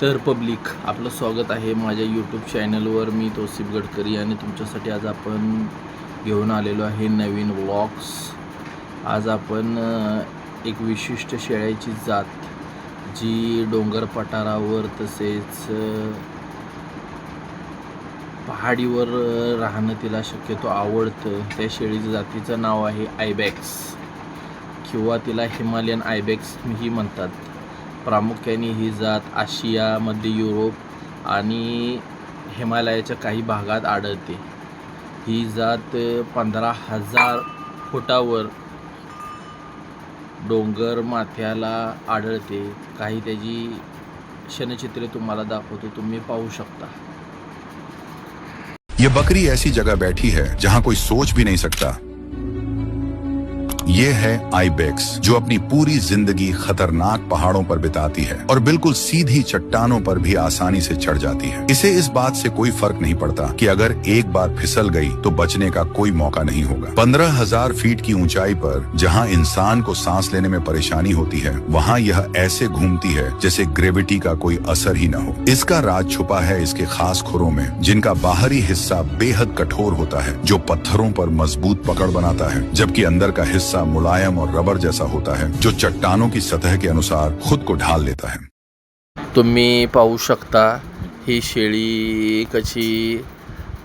तर पब्लिक आपलं स्वागत आहे माझ्या यूट्यूब चॅनलवर. मी तौसिफ गडकरी आणि तुमच्यासाठी आज आपण घेऊन आलेलो आहे नवीन व्लॉग्स. आज आपण एक विशिष्ट शेळ्याची जात जी डोंगर पठारावर तसेच पहाडीवर राहणं तिला शक्यतो आवडतं, त्या शेळीच्या जातीचं नाव आहे आयबॅक्स किंवा तिला हिमालयन आयबॅक्स ही म्हणतात. प्रामुख्याने ही जात आशिया, मध्य युरोप आणि हिमालयाच्या काही भागात आढळते. ही जात 15,000 फुटावर डोंगर माथ्याला आढळते. काही त्याची क्षणचित्रे तुम्हाला दाखवतो, तुम्ही पाहू शकता. ये बकरी ऐसी जगह बैठी है जहां कोई सोच भी नहीं सकता. ये है आइबेक्स, जो अपनी पूरी जिंदगी खतरनाक पहाड़ों पर बिताती है और बिल्कुल सीधी चट्टानों पर भी आसानी से चढ़ जाती है. इसे इस बात से कोई फर्क नहीं पड़ता कि अगर एक बार फिसल गई तो बचने का कोई मौका नहीं होगा. 15,000 फीट की ऊंचाई पर जहां इंसान को सांस लेने में परेशानी होती है, वहां यह ऐसे घूमती है जैसे ग्रेविटी का कोई असर ही न हो. इसका राज छुपा है इसके खास खुरों में, जिनका बाहरी हिस्सा बेहद कठोर होता है, जो पत्थरों पर मजबूत पकड़ बनाता है, जबकि अंदर का हिस्सा मुलायम और रबर जैसा होता है, जो चट्टानों की सतह के अनुसार खुद को ढाल लेता है. तुम्ही पाहू शकता ही शेळी कशी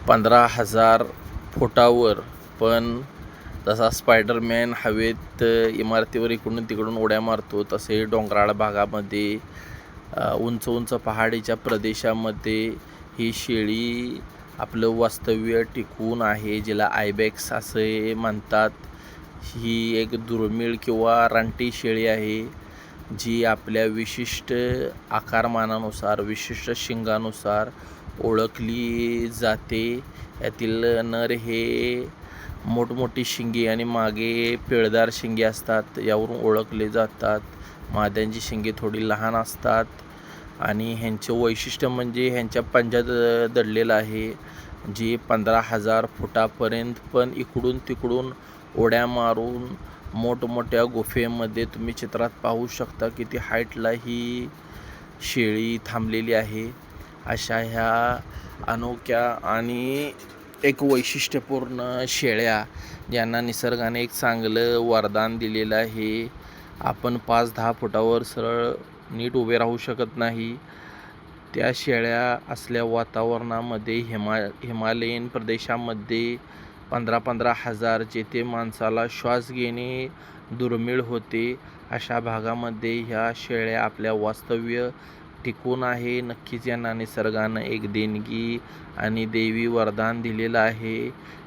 15,000 फुटावर, पण जसा स्पायडरमॅन हवेत इमारतीवर इकडून तिकडून उड्या मारतो, तसे डोंगराळ भागामध्ये उंच उंच पहाडीच्या प्रदेशामध्ये ही शेळी आपलं वास्तव्य टिकवून आहे, जिला आयबॅक्स असे म्हणतात. ही एक दुर्मिळ किंवा रानटी शेळी आहे, जी आपल्या विशिष्ट आकारमानानुसार, विशिष्ट शिंगानुसार ओळखली जाते. यातील नर हे मोठमोठी शिंगे आणि मागे पिळदार शिंगे असतात, यावरून ओळखले जातात. माद्यांची शिंगे थोडी लहान असतात आणि ह्यांचे वैशिष्ट्य म्हणजे ह्यांच्या पंजात दडलेलं आहे, जी 15,000 फुटापर्यंत पण इकडून तिकडून उड्या मारून मोठमोठ्या गुफेमध्ये तुम्ही चित्रात पाहू शकता किती हाईटला ही शेळी थांबलेली आहे. अशा ह्या अनोख्या आणि एक वैशिष्ट्यपूर्ण शेळ्या, ज्यांना निसर्गाने एक चांगलं वरदान दिलेलं आहे. आपण 5-10 फुटावर सरळ नीट उभे राहू शकत नाही. त्या शेळ्या असल्या वातावरणामध्ये हिमालयीन प्रदेशामध्ये 15,000 जेथे माणसाला श्वास घेणे दुर्मिळ होते, अशा भागामध्ये ह्या शेळ्या आपल्या वास्तव्य टिकून आहे. नक्कीच यांना निसर्गानं एक देणगी आणि देवी वरदान दिलेलं आहे.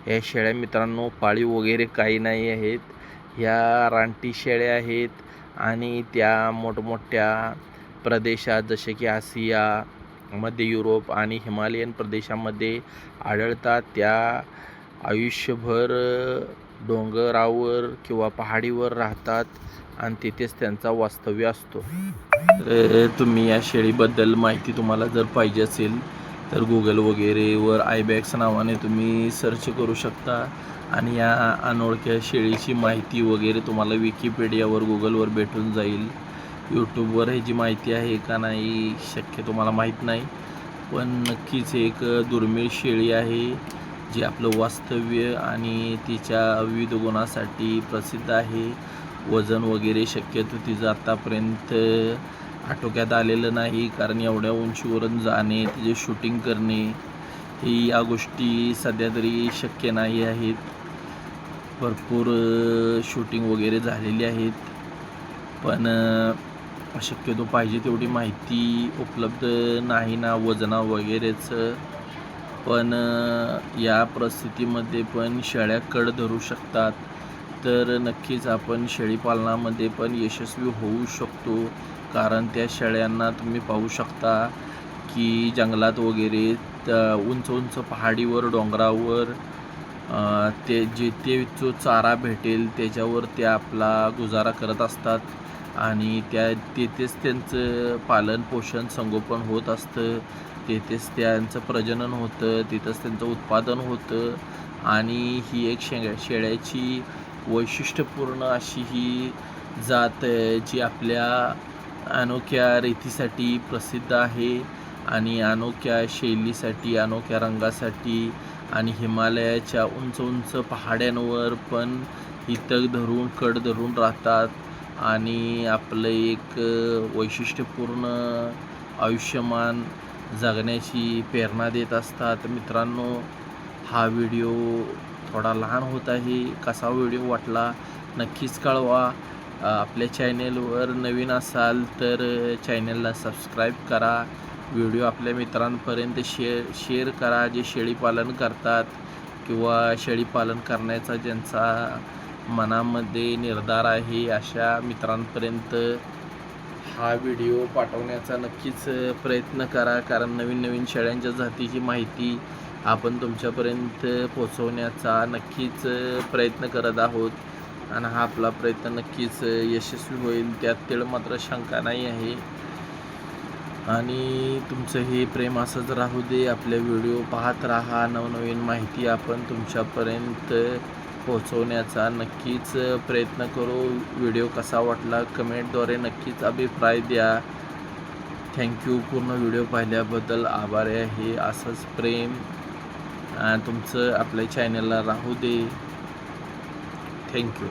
या शेळ्या मित्रांनो पाळीव वगैरे काही नाही आहेत, ह्या रानटी शेळ्या आहेत आणि त्या मोठमोठ्या प्रदेशात जसे की आशिया, मध्य युरोप आणि हिमालयन प्रदेशामध्ये आढळतात. त्या आयुष्यभर डोंगरावर किंवा पहाडीवर राहतात आणि तिथेच त्यांचा वास्तव्य असतो. तुम्ही या शेळीबद्दल माहिती तुम्हाला जर पाहिजे असेल तर गुगल वगैरेवर आयबॅक्स नावाने तुम्ही सर्च करू शकता आणि या अनोळख्या शेळीची माहिती वगैरे तुम्हाला विकिपीडियावर, गुगलवर भेटून जाईल. यूट्यूबवर ह्याची माहिती आहे का नाही शक्य मला माहीत नाही, पण नक्कीच एक दुर्मिळ शेळी आहे जी आपलं वास्तव्य आणि तिच्या विविध गुणासाठी प्रसिद्ध आहे. वजन वगैरे शक्यतो तिचं आत्तापर्यंत आटोक्यात आलेलं नाही, कारण एवढ्या उंचीवरून जाणे, तिचे शूटिंग करणे ही या गोष्टी सध्या तरी शक्य नाही आहेत. भरपूर शूटिंग वगैरे झालेली आहेत, पण शक्यतो पाहिजे तेवढी माहिती उपलब्ध नाही ना वजना वगैरेच. पण या परिस्थितीमध्ये पण शेळ्या कड धरू शकतात, तर नक्कीच आपण शेळीपालनामध्ये पण यशस्वी होऊ शकतो. कारण त्या शेळ्यांना तुम्ही पाहू शकता की जंगलात वगैरे उंच उंच पहाडीवर, डोंगरावर ते जो चारा भेटेल त्याच्यावर ते आपला गुजारा करत असतात आणि तिथेच त्यांचं पालन पोषण संगोपन होत असतं, तिथेच त्यांचं प्रजनन होतं, तिथंच त्यांचं उत्पादन होतं. आणि ही एक शेळ्याची वैशिष्ट्यपूर्ण अशी ही जात जी आपल्या अनोख्या रीतीसाठी प्रसिद्ध आहे आणि अनोख्या शैलीसाठी, अनोख्या रंगासाठी आणि हिमालयाच्या उंच उंच पहाड्यांवर पण ही तग धरून कड धरून राहतात आणि आपलं एक वैशिष्ट्यपूर्ण आयुष्यमान जगण्याची प्रेरणा देत असतात. मित्रांनो, हा व्हिडिओ थोडा लहान होत आहे. कसा व्हिडिओ वाटला नक्कीच कळवा. आपल्या चॅनेलवर नवीन असाल तर चॅनेलला सबस्क्राईब करा. व्हिडिओ आपल्या मित्रांपर्यंत शेअर करा, जे शेळीपालन करतात किंवा शेळीपालन करण्याचा ज्यांचा मनामध्ये निर्धार आहे अशा मित्रांपर्यंत हा व्हिडिओ पाठवण्याचा नक्कीच प्रयत्न करा. कारण नवीन नवीन शेळ्यांच्या जातीची माहिती आपण तुमच्यापर्यंत पोचवण्याचा नक्कीच प्रयत्न करत आहोत आणि हा आपला प्रयत्न नक्कीच यशस्वी होईल, त्यात तेवढं मात्र शंका नाही आहे. आणि तुमचं हे प्रेम असंच राहू दे. आपले व्हिडिओ पाहत राहा. नवनवीन माहिती आपण तुमच्यापर्यंत पोहोचवण्याचा नक्कीच प्रयत्न करू. व्हिडिओ कसा वाटला कमेंटद्वारे नक्कीच अभिप्राय द्या. थँक्यू. पूर्ण व्हिडिओ पाहिल्याबद्दल आभार आहे. असंच प्रेम तुमचं आपल्या चॅनलला राहू दे. थँक्यू.